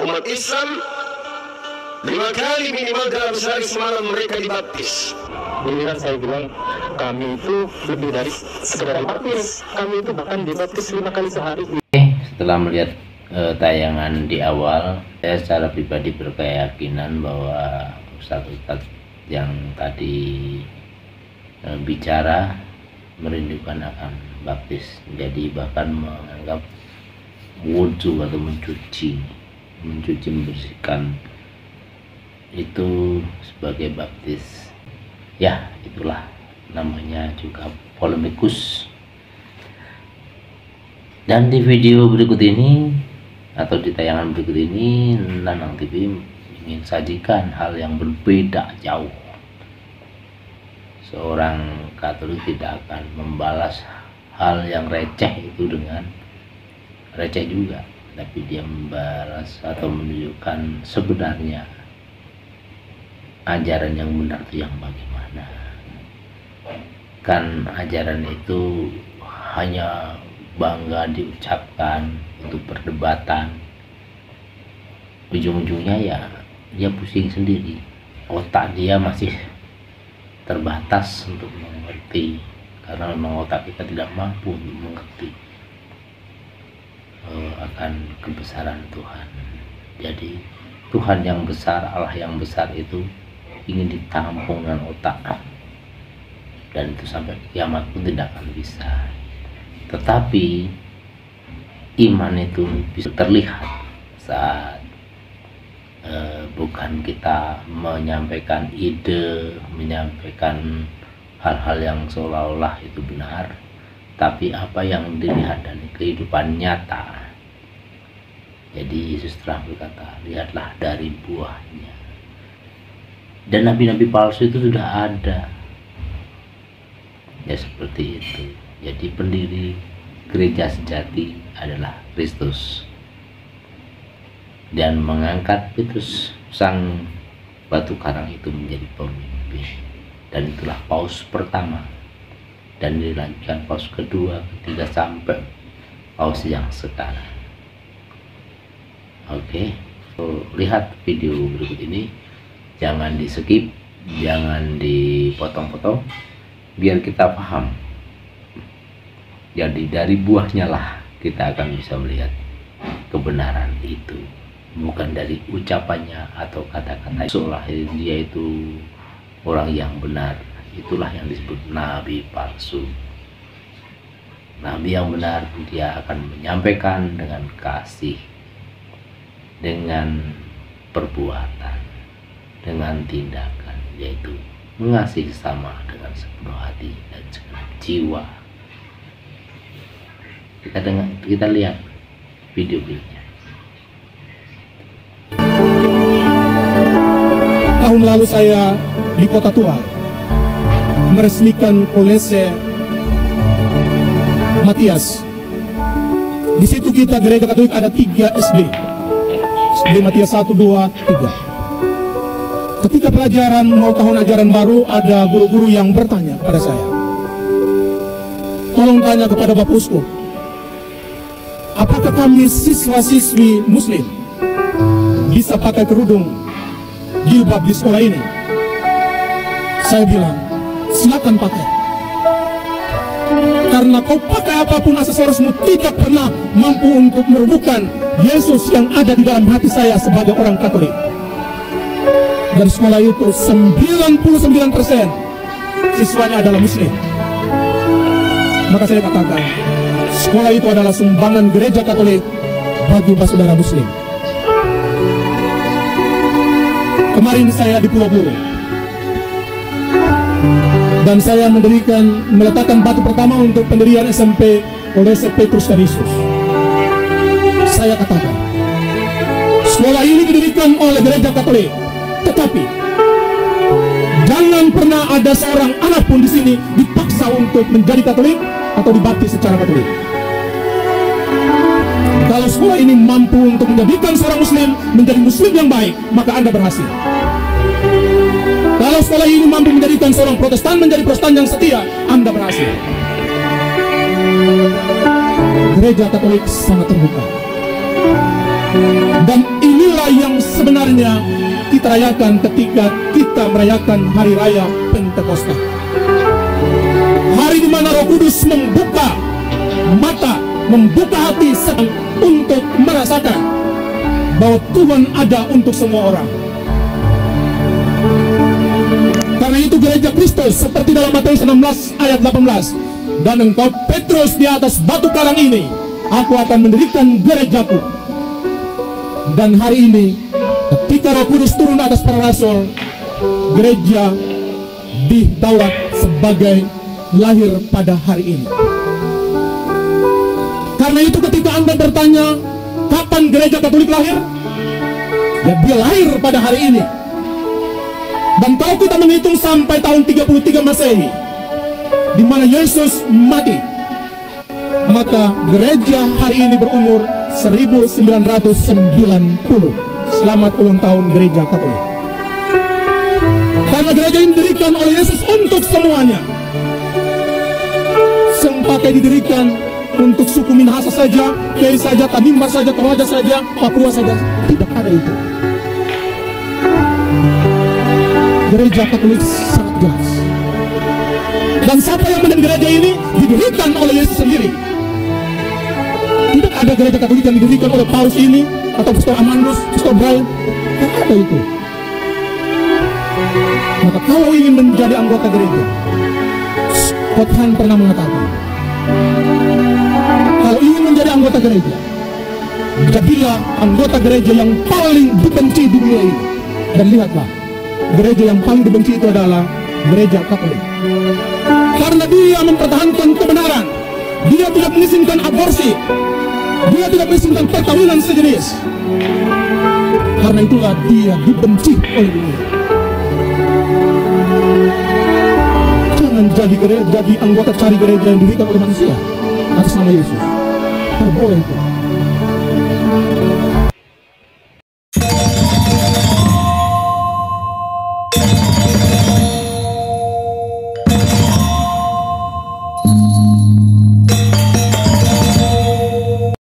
umat Islam 5 kali minimal dalam sehari semalam mereka dibaptis. Jadi saya bilang, kami itu lebih dari sekedar baptis. Kami itu bahkan dibaptis 5 kali sehari. Setelah melihat tayangan di awal, saya secara pribadi berkeyakinan bahwa ustadz-ustadz yang tadi bicara merindukan akan baptis. Jadi bahkan menganggap wudhu atau mencuci, membersihkan itu sebagai baptis. Ya, itulah namanya juga polemikus. Dan di video berikut ini atau di tayangan berikut ini, Nanang TV ingin sajikan hal yang berbeda jauh. Seorang Katolik tidak akan membalas hal yang receh itu dengan receh juga, tapi dia membalas atau menunjukkan sebenarnya ajaran yang benar itu yang bagaimana. Kan ajaran itu hanya bangga diucapkan untuk perdebatan, ujung-ujungnya ya dia pusing sendiri, otak dia masih terbatas untuk mengerti, karena memang otak kita tidak mampu untuk mengerti akan kebesaran Tuhan. Jadi Tuhan yang besar, Allah yang besar itu ingin ditampung dengan otak, dan itu sampai kiamat pun tidak akan bisa. Tetapi iman itu bisa terlihat saat bukan kita menyampaikan ide, menyampaikan hal-hal yang seolah-olah itu benar, tapi apa yang dilihat dari kehidupan nyata. Jadi Yesus telah berkata, lihatlah dari buahnya. Dan nabi-nabi palsu itu sudah ada. Ya seperti itu. Jadi pendiri gereja sejati adalah Kristus, dan mengangkat Petrus sang batu karang itu menjadi pemimpin. Dan itulah paus pertama, dan dilanjutkan paus kedua, ketiga, sampai paus yang sekarang. Oke, lihat video berikut ini, jangan di skip, jangan dipotong-potong, biar kita paham. Jadi dari buahnya lah kita akan bisa melihat kebenaran itu, bukan dari ucapannya atau kata-kata seolah dia itu orang yang benar. Itulah yang disebut nabi palsu. Nabi yang benar dia akan menyampaikan dengan kasih, dengan perbuatan, dengan tindakan, yaitu mengasihi sesama dengan sepenuh hati dan segenap jiwa. Kita lihat video berikutnya. Tahun lalu saya di Kota Tua meresmikan Kolese Matias. Di situ kita gereja Katolik ada 3 SD. SD Matias 1, 2, 3. Ketika pelajaran mau tahun ajaran baru, ada guru-guru yang bertanya pada saya, tolong tanya kepada Bapak Uskup, apakah kami siswa-siswi muslim bisa pakai kerudung jilbab di sekolah ini? Saya bilang, silakan pakai. Karena kau pakai apapun aksesorismu tidak pernah mampu untuk merubuhkan Yesus yang ada di dalam hati saya sebagai orang Katolik. Dan sekolah itu 99% siswanya adalah muslim. Maka saya katakan, sekolah itu adalah sumbangan gereja Katolik bagi saudara muslim. Kemarin saya di Pulau Buru, dan saya meletakkan batu pertama untuk pendirian SMP Kolese Petrus dan Yesus. Saya katakan, sekolah ini didirikan oleh gereja Katolik, tetapi jangan pernah ada seorang anak pun di sini dipaksa untuk menjadi Katolik atau dibaptis secara Katolik. Kalau sekolah ini mampu untuk menjadikan seorang muslim menjadi muslim yang baik, maka Anda berhasil. Kalau sekolah ini mampu menjadikan seorang Protestan menjadi Protestan yang setia, Anda berhasil. Gereja Katolik sangat terbuka, dan inilah sebenarnya kita rayakan ketika kita merayakan Hari Raya Pentakosta. Hari di mana Roh Kudus membuka mata, membuka hati untuk merasakan bahwa Tuhan ada untuk semua orang. Karena itu gereja Kristus seperti dalam Matius 16 ayat 18, dan engkau Petrus di atas batu karang ini, aku akan mendirikan gerejaku. Dan hari ini ketika Roh Kudus turun atas para rasul, gereja di Taurat sebagai lahir pada hari ini. Karena itu ketika Anda bertanya kapan gereja Katolik lahir, ya dia lahir pada hari ini. Dan kalau kita menghitung sampai tahun 33 Masehi, di mana Yesus mati, maka gereja hari ini berumur 1990. Selamat ulang tahun gereja Katolik. Karena gereja ini didirikan oleh Yesus untuk semuanya. Sempakai didirikan untuk suku Minahasa saja, Kei saja, Tanimbar saja, Toraja saja, Papua saja, tidak ada itu. Gereja Katolik sangat jelas. Dan siapa yang menjadi gereja ini didirikan oleh Yesus sendiri. Tidak ada gereja Katolik yang didirikan oleh Paus ini atau Pastor Amandus, Pastor Brian. Tidak ada itu. Maka kalau ingin menjadi anggota gereja, Scott Hahn pernah mengatakan, kalau ingin menjadi anggota gereja, jadilah anggota gereja yang paling dibenci di dunia ini. Dan lihatlah, gereja yang paling dibenci itu adalah gereja Katolik. Karena dia mempertahankan kebenaran, dia tidak mengizinkan aborsi, dia tidak mengizinkan perkawinan sejenis. Karena itulah dia dibenci oleh dunia. Jangan jadi anggota cari gereja yang diberikan oleh manusia atas nama Yesus. Tidak boleh itu.